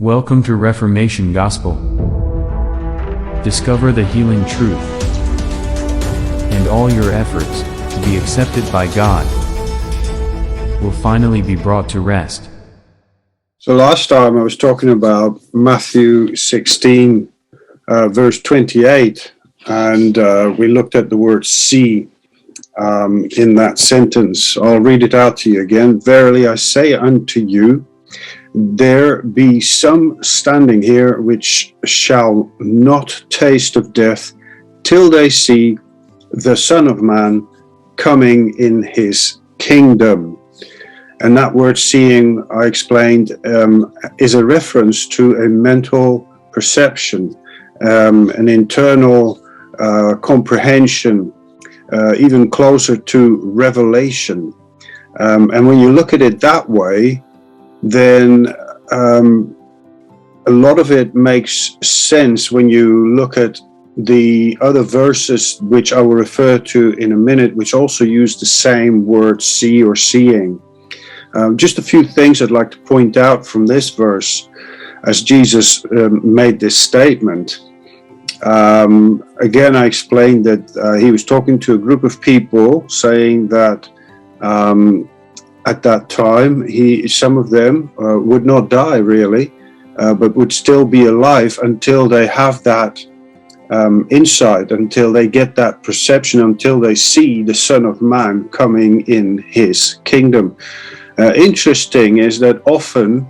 Welcome to Reformation Gospel. Discover the healing truth, and all your efforts to be accepted by God will finally be brought to rest. So last time I was talking about Matthew 16, verse 28, and we looked at the word see in that sentence. I'll read it out to you again. Verily I say unto you, there be some standing here which shall not taste of death till they see the Son of Man coming in his kingdom. And that word seeing, I explained, is a reference to a mental perception, an internal comprehension, even closer to revelation. And when you look at it that way, then a lot of it makes sense when you look at the other verses, which I will refer to in a minute, which also use the same word see or seeing. Just a few things I'd like to point out from this verse as Jesus made this statement. Again, I explained that he was talking to a group of people, saying that at that time, some of them would not die really, but would still be alive until they have that insight, until they get that perception, until they see the Son of Man coming in his kingdom. Interesting is that often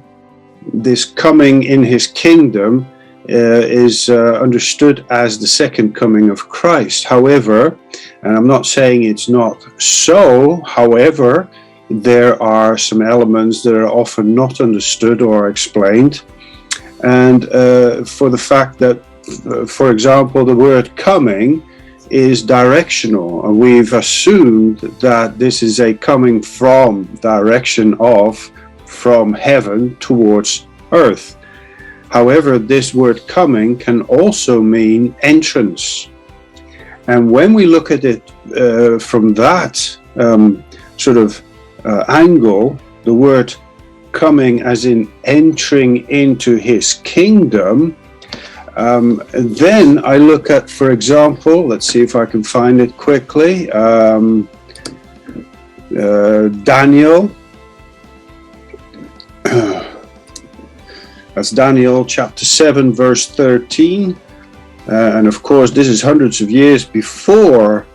this coming in his kingdom is understood as the second coming of Christ. However, and I'm not saying it's not so, however, there are some elements that are often not understood or explained. And for the fact that, for example, the word coming is directional. And we've assumed that this is a coming from direction of, from heaven towards earth. However, this word coming can also mean entrance. And when we look at it from that sort of angle, the word coming as in entering into his kingdom, then I look at, for example, let's see if I can find it quickly, Daniel. That's Daniel chapter 7 verse 13, and of course this is hundreds of years before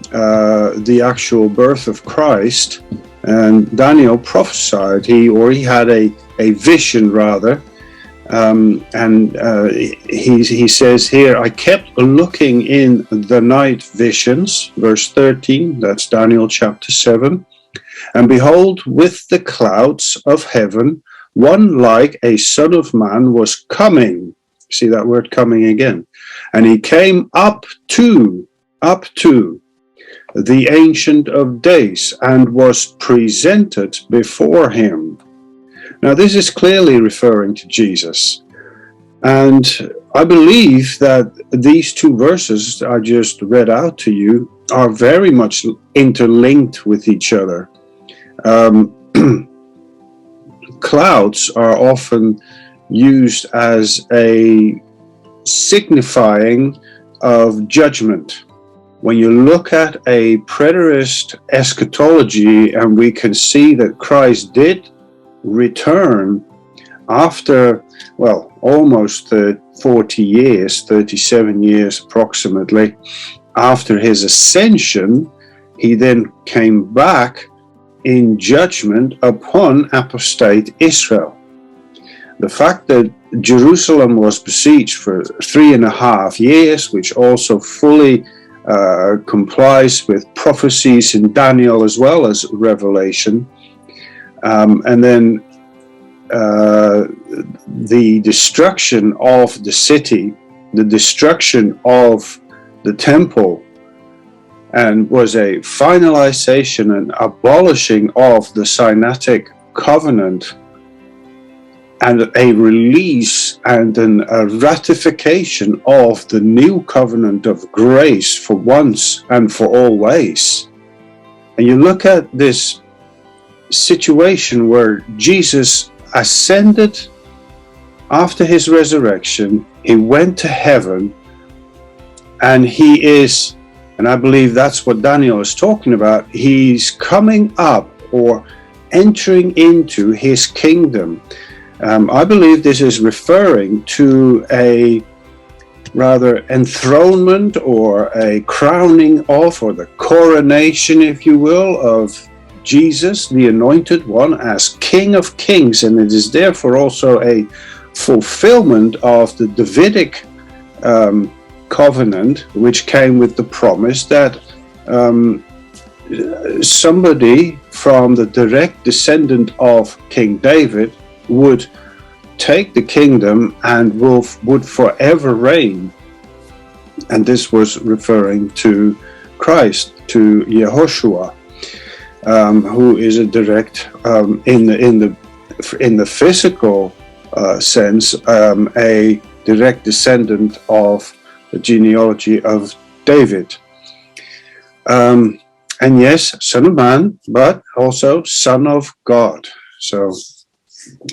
the actual birth of Christ. And Daniel prophesied, he had a vision rather, and he says here, I kept looking in the night visions, verse 13, that's Daniel chapter 7, and behold, with the clouds of heaven, one like a son of man was coming. See that word coming again. And he came up to the Ancient of Days and was presented before him. Now this is clearly referring to Jesus. And I believe that these two verses I just read out to you are very much interlinked with each other. Clouds are often used as a signifying of judgment. When you look at a preterist eschatology, and we can see that Christ did return after, well, almost 40 years, 37 years approximately, after his ascension, he then came back in judgment upon apostate Israel. The fact that Jerusalem was besieged for 3.5 years, which also fully complies with prophecies in Daniel as well as Revelation, and then the destruction of the city, the destruction of the temple, and was a finalization and abolishing of the Sinaitic covenant, and a release and a ratification of the new covenant of grace for once and for always. And you look at this situation where Jesus ascended after his resurrection, he went to heaven, and he is, and I believe that's what Daniel is talking about, he's coming up or entering into his kingdom. I believe this is referring to a rather enthronement or a crowning of, or the coronation, if you will, of Jesus, the Anointed One, as King of Kings. And it is therefore also a fulfillment of the Davidic covenant, which came with the promise that somebody from the direct descendant of King David would take the kingdom and would forever reign. And this was referring to Christ, to Yehoshua, who is a direct, in the physical sense, a direct descendant of the genealogy of David. And yes, Son of Man, but also Son of God. So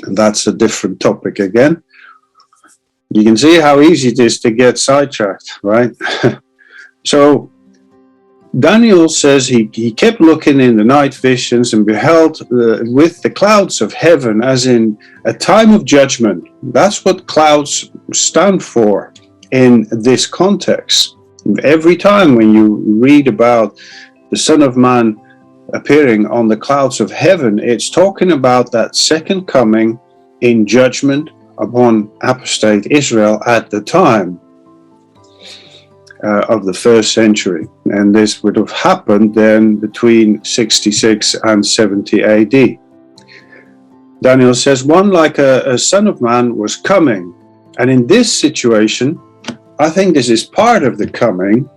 that's a different topic again. You can see how easy it is to get sidetracked, right? So Daniel says he kept looking in the night visions and beheld with the clouds of heaven as in a time of judgment. That's what clouds stand for in this context. Every time when you read about the Son of Man appearing on the clouds of heaven, it's talking about that second coming in judgment upon apostate Israel at the time of the first century. And this would have happened then between 66 and 70 AD. Daniel says, one like a Son of Man was coming. And in this situation, I think this is part of the coming,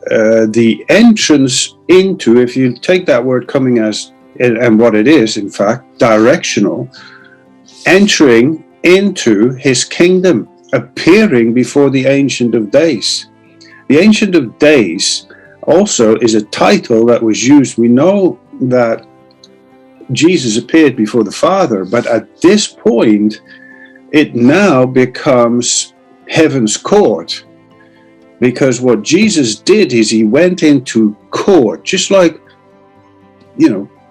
the entrance into, if you take that word coming as, and what it is, in fact, directional, entering into his kingdom, appearing before the Ancient of Days. The Ancient of Days also is a title that was used. We know that Jesus appeared before the Father, but at this point, it now becomes heaven's court. Because what Jesus did is he went into court, just like,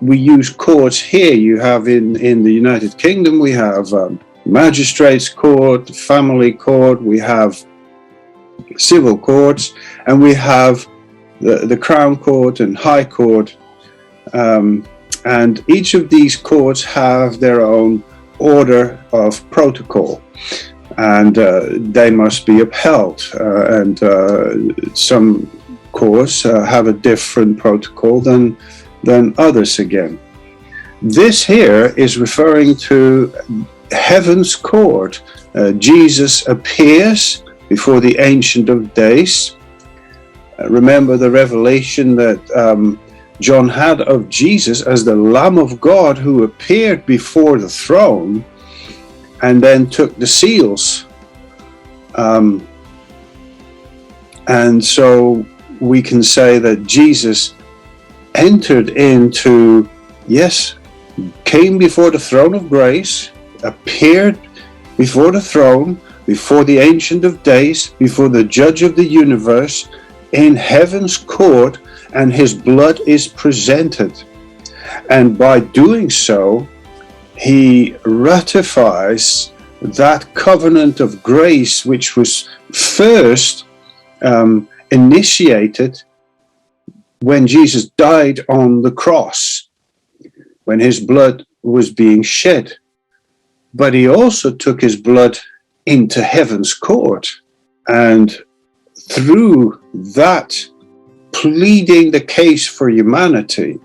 we use courts here. You have in the United Kingdom, we have magistrates court, family court, we have civil courts, and we have the Crown Court and High Court. And each of these courts have their own order of protocol. And they must be upheld. And some courts have a different protocol than others again. This here is referring to heaven's court. Jesus appears before the Ancient of Days. Remember the revelation that John had of Jesus as the Lamb of God who appeared before the throne and then took the seals. And so we can say that Jesus entered into, came before the throne of grace, appeared before the throne, before the Ancient of Days, before the Judge of the universe, in heaven's court, and his blood is presented. And by doing so, he ratifies that covenant of grace which was first initiated when Jesus died on the cross, when his blood was being shed. But he also took his blood into heaven's court, and through that pleading the case for humanity,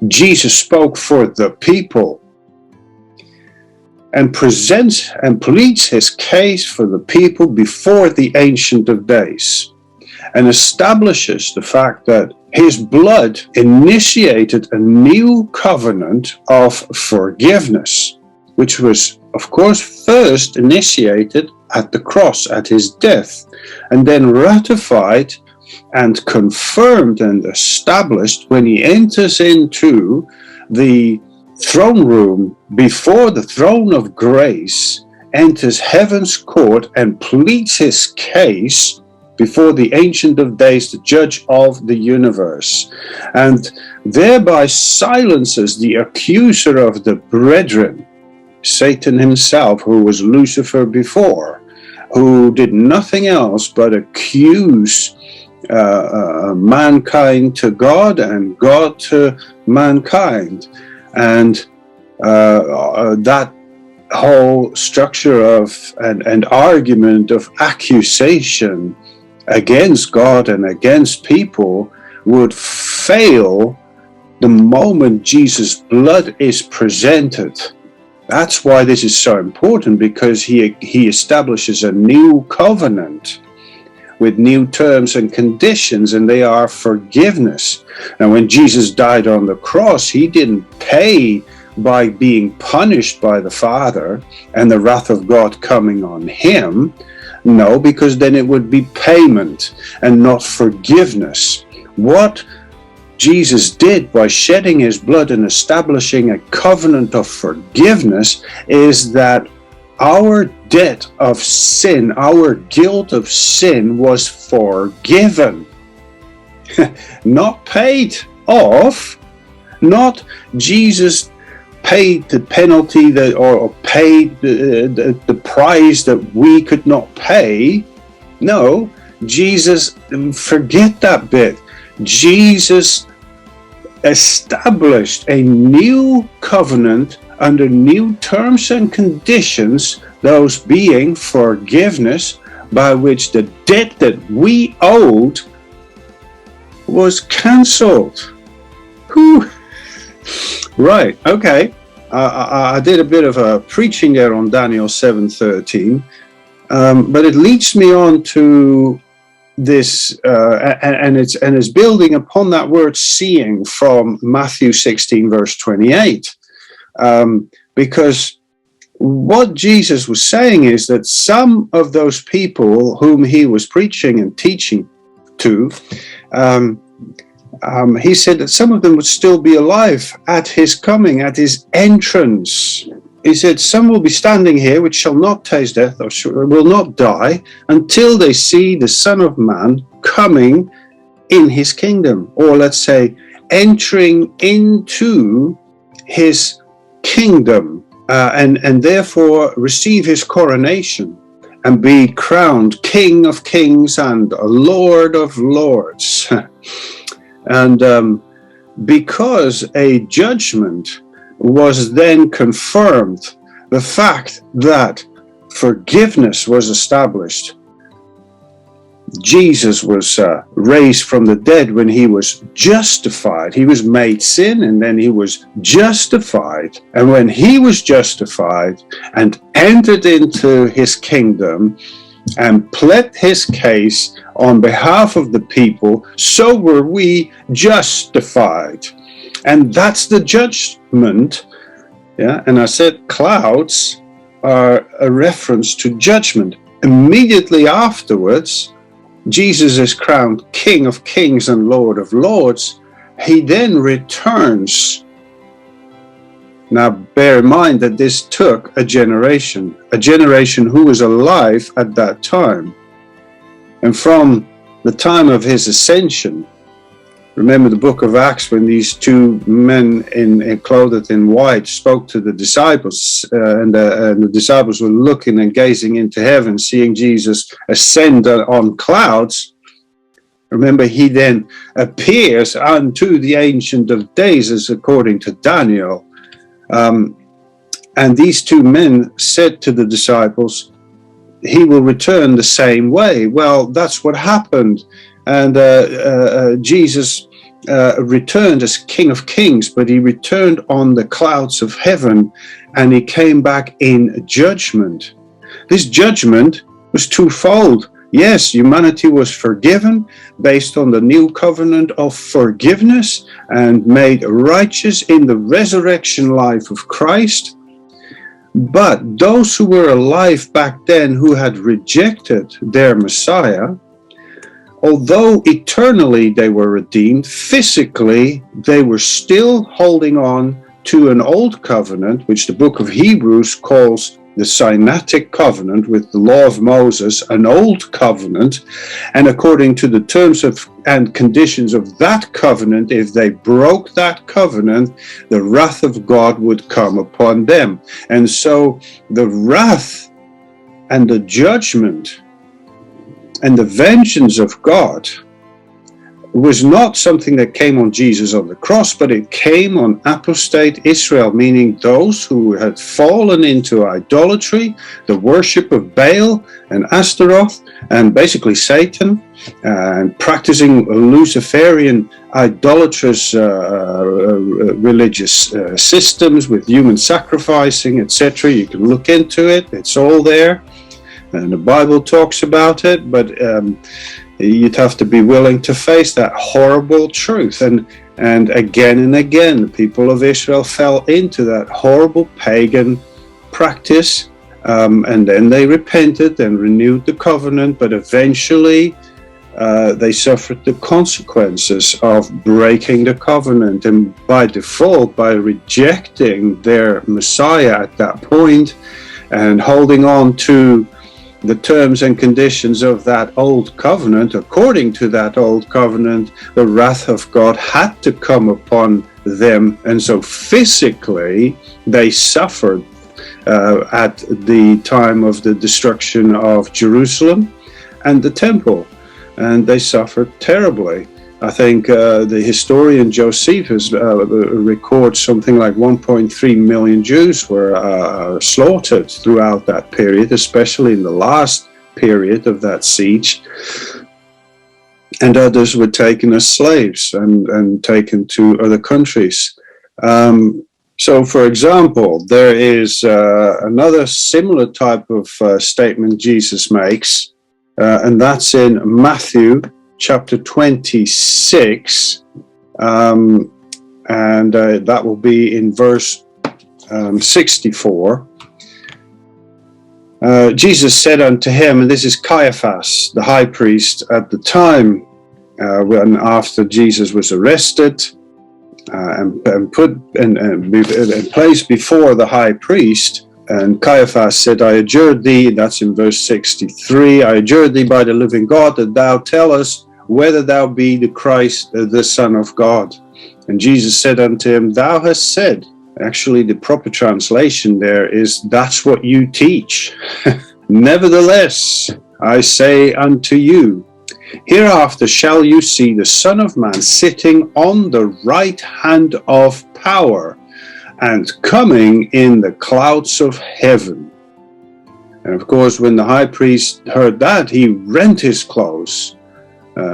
Jesus spoke for the people and presents and pleads his case for the people before the Ancient of Days, and establishes the fact that his blood initiated a new covenant of forgiveness, which was, of course, first initiated at the cross, at his death, and then ratified and confirmed and established when he enters into the throne room before the throne of grace enters heaven's court and pleads his case before the Ancient of Days, the judge of the universe, and thereby silences the accuser of the brethren, Satan himself, who was Lucifer before, who did nothing else but accuse mankind to God and God to mankind. And that whole structure of an argument of accusation against God and against people would fail the moment Jesus' blood is presented. That's why this is so important, because he establishes a new covenant with new terms and conditions, and they are forgiveness. And when Jesus died on the cross, he didn't pay by being punished by the Father and the wrath of God coming on him. No, because then it would be payment and not forgiveness. What Jesus did by shedding his blood and establishing a covenant of forgiveness is that our debt of sin, our guilt of sin, was forgiven. Not paid off, not Jesus paid the penalty that, or paid the price that we could not pay. No, Jesus, forget that bit. Jesus established a new covenant under new terms and conditions, those being forgiveness, by which the debt that we owed was cancelled. Right, okay. I did a bit of a preaching there on Daniel 7:13, but it leads me on to this, and it's building upon that word seeing from Matthew 16 verse 28, because what Jesus was saying is that some of those people whom he was preaching and teaching to, he said that some of them would still be alive at his coming, at his entrance. He said, some will be standing here which shall not taste death or will not die until they see the Son of Man coming in his kingdom. Or let's say, entering into his kingdom, and therefore receive his coronation and be crowned King of Kings and Lord of Lords. And because a judgment was then confirmed, the fact that forgiveness was established, Jesus was raised from the dead when he was justified. He was made sin and then he was justified. And when he was justified and entered into his kingdom and pled his case on behalf of the people, so were we justified. And that's the judgment. Yeah, and I said clouds are a reference to judgment. Immediately afterwards, Jesus is crowned King of Kings and Lord of Lords. He then returns. Now, bear in mind that this took a generation who was alive at that time. And from the time of his ascension, remember the book of Acts when these two men clothed in white spoke to the disciples, and the disciples were looking and gazing into heaven, seeing Jesus ascend on clouds. Remember, he then appears unto the Ancient of Days, as according to Daniel. And these two men said to the disciples, he will return the same way. Well, that's what happened. And Jesus returned as King of Kings, but he returned on the clouds of heaven, and he came back in judgment. This judgment was twofold. Yes, humanity was forgiven based on the new covenant of forgiveness and made righteous in the resurrection life of Christ. But those who were alive back then, who had rejected their Messiah, although eternally they were redeemed, physically they were still holding on to an old covenant, which the book of Hebrews calls the Sinaitic covenant with the law of Moses, an old covenant, and according to the terms of and conditions of that covenant, if they broke that covenant, the wrath of God would come upon them. And so the wrath and the judgment and the vengeance of God was not something that came on Jesus on the cross, but it came on apostate Israel, meaning those who had fallen into idolatry, the worship of Baal and Ashtaroth, and basically Satan, and practicing Luciferian idolatrous religious systems with human sacrificing, etc. You can look into it, it's all there, and the Bible talks about it, but you'd have to be willing to face that horrible truth. And again, the people of Israel fell into that horrible pagan practice. And then they repented and renewed the covenant, but eventually they suffered the consequences of breaking the covenant. And by default, by rejecting their Messiah at that point and holding on to the terms and conditions of that old covenant, according to that old covenant, the wrath of God had to come upon them. And so physically, they suffered at the time of the destruction of Jerusalem and the temple. And they suffered terribly. I think the historian Josephus records something like 1.3 million Jews were slaughtered throughout that period, especially in the last period of that siege. And others were taken as slaves and taken to other countries. So, for example, there is another similar type of statement Jesus makes, and that's in Matthew chapter 26, and that will be in verse 64. Jesus said unto him, and this is Caiaphas, the high priest at the time, when after Jesus was arrested and put and placed before the high priest. And Caiaphas said, I adjure thee, that's in verse 63, I adjure thee by the living God that thou tell us whether thou be the Christ, the Son of God. And Jesus said unto him, thou hast said. Actually, the proper translation there is, that's what you teach. Nevertheless, I say unto you, hereafter shall you see the Son of Man sitting on the right hand of power and coming in the clouds of heaven. And of course, when the high priest heard that, he rent his clothes,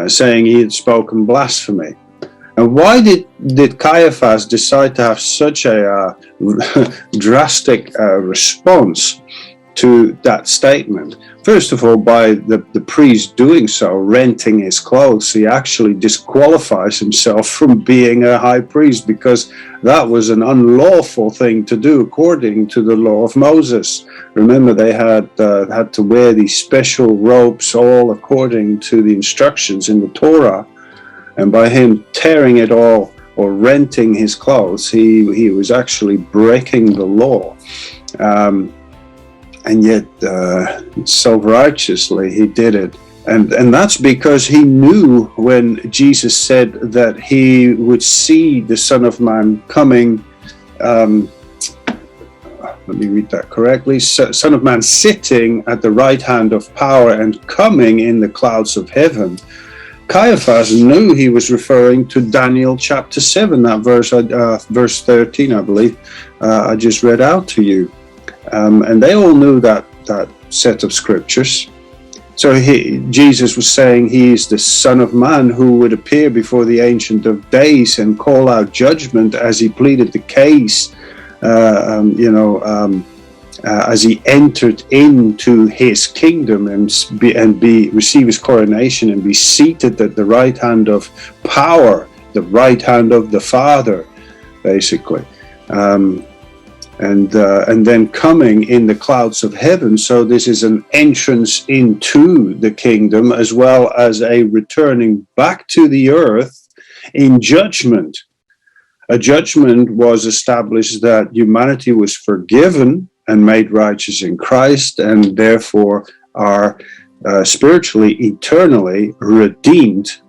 saying he had spoken blasphemy. And why did Caiaphas decide to have such a drastic response to that statement? First of all, by the priest doing so, renting his clothes, he actually disqualifies himself from being a high priest, because that was an unlawful thing to do according to the law of Moses. Remember, they had to wear these special robes, all according to the instructions in the Torah. And by him tearing it all or renting his clothes, he was actually breaking the law. And yet, self-righteously, he did it. And that's because he knew when Jesus said that he would see the Son of Man coming, let me read that correctly, Son of Man sitting at the right hand of power and coming in the clouds of heaven. Caiaphas knew he was referring to Daniel chapter 7, that verse 13, I believe, I just read out to you. And they all knew that set of scriptures. So Jesus was saying he is the Son of Man who would appear before the Ancient of Days and call out judgment as he pleaded the case, as he entered into his kingdom and receive his coronation and be seated at the right hand of power, the right hand of the Father, basically. And then coming in the clouds of heaven. So this is an entrance into the kingdom as well as a returning back to the earth in judgment. A judgment was established that humanity was forgiven and made righteous in Christ, and therefore are spiritually, eternally redeemed.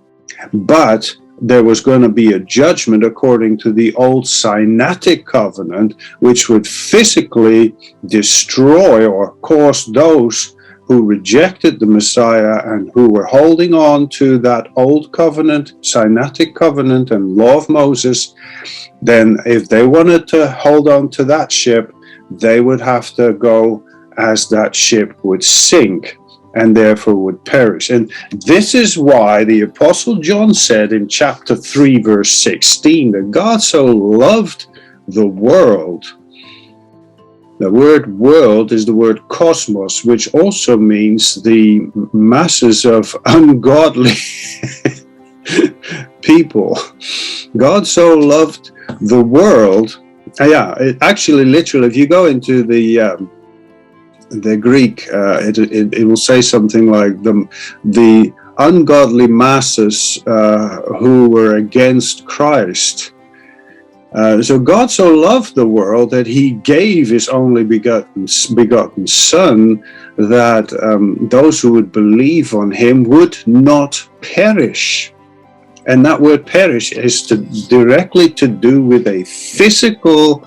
But there was going to be a judgment according to the old Sinaitic covenant, which would physically destroy or cause those who rejected the Messiah and who were holding on to that old covenant, Sinaitic covenant and law of Moses. Then if they wanted to hold on to that ship, they would have to go as that ship would sink and therefore would perish. And this is why the Apostle John said in chapter 3, verse 16, that God so loved the world. The word world is the word cosmos, which also means the masses of ungodly people. God so loved the world. It actually, literally, if you go into the Greek, it will say something like the ungodly masses who were against Christ. So God so loved the world that he gave his only begotten Son, that those who would believe on him would not perish. And that word perish is directly to do with a physical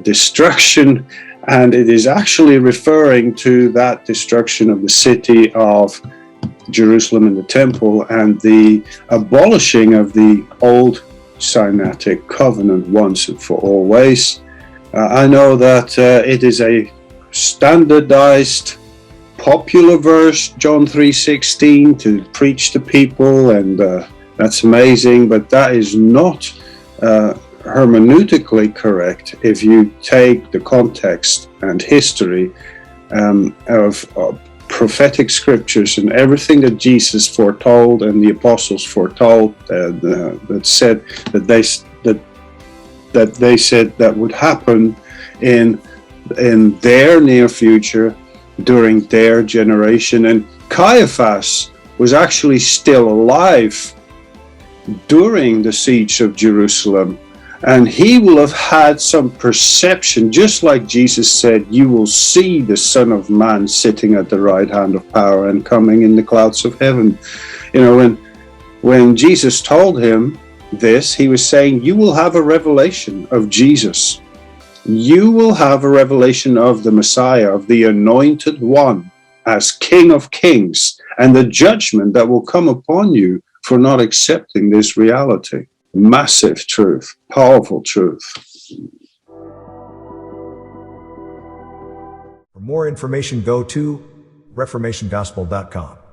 destruction, and it is actually referring to that destruction of the city of Jerusalem and the temple, and the abolishing of the old Sinaitic covenant once and for always. I know that it is a standardized, popular verse, John 3:16, to preach to people, and that's amazing, but that is not hermeneutically correct if you take the context and history of prophetic scriptures and everything that Jesus foretold and the apostles foretold, that said that they said that would happen in their near future during their generation. And Caiaphas was actually still alive during the siege of Jerusalem, and he will have had some perception, just like Jesus said, you will see the Son of Man sitting at the right hand of power and coming in the clouds of heaven. You know, when Jesus told him this, he was saying, you will have a revelation of Jesus. You will have a revelation of the Messiah, of the Anointed One, as King of Kings, and the judgment that will come upon you for not accepting this reality. Massive truth, powerful truth. For more information, go to reformationgospel.com.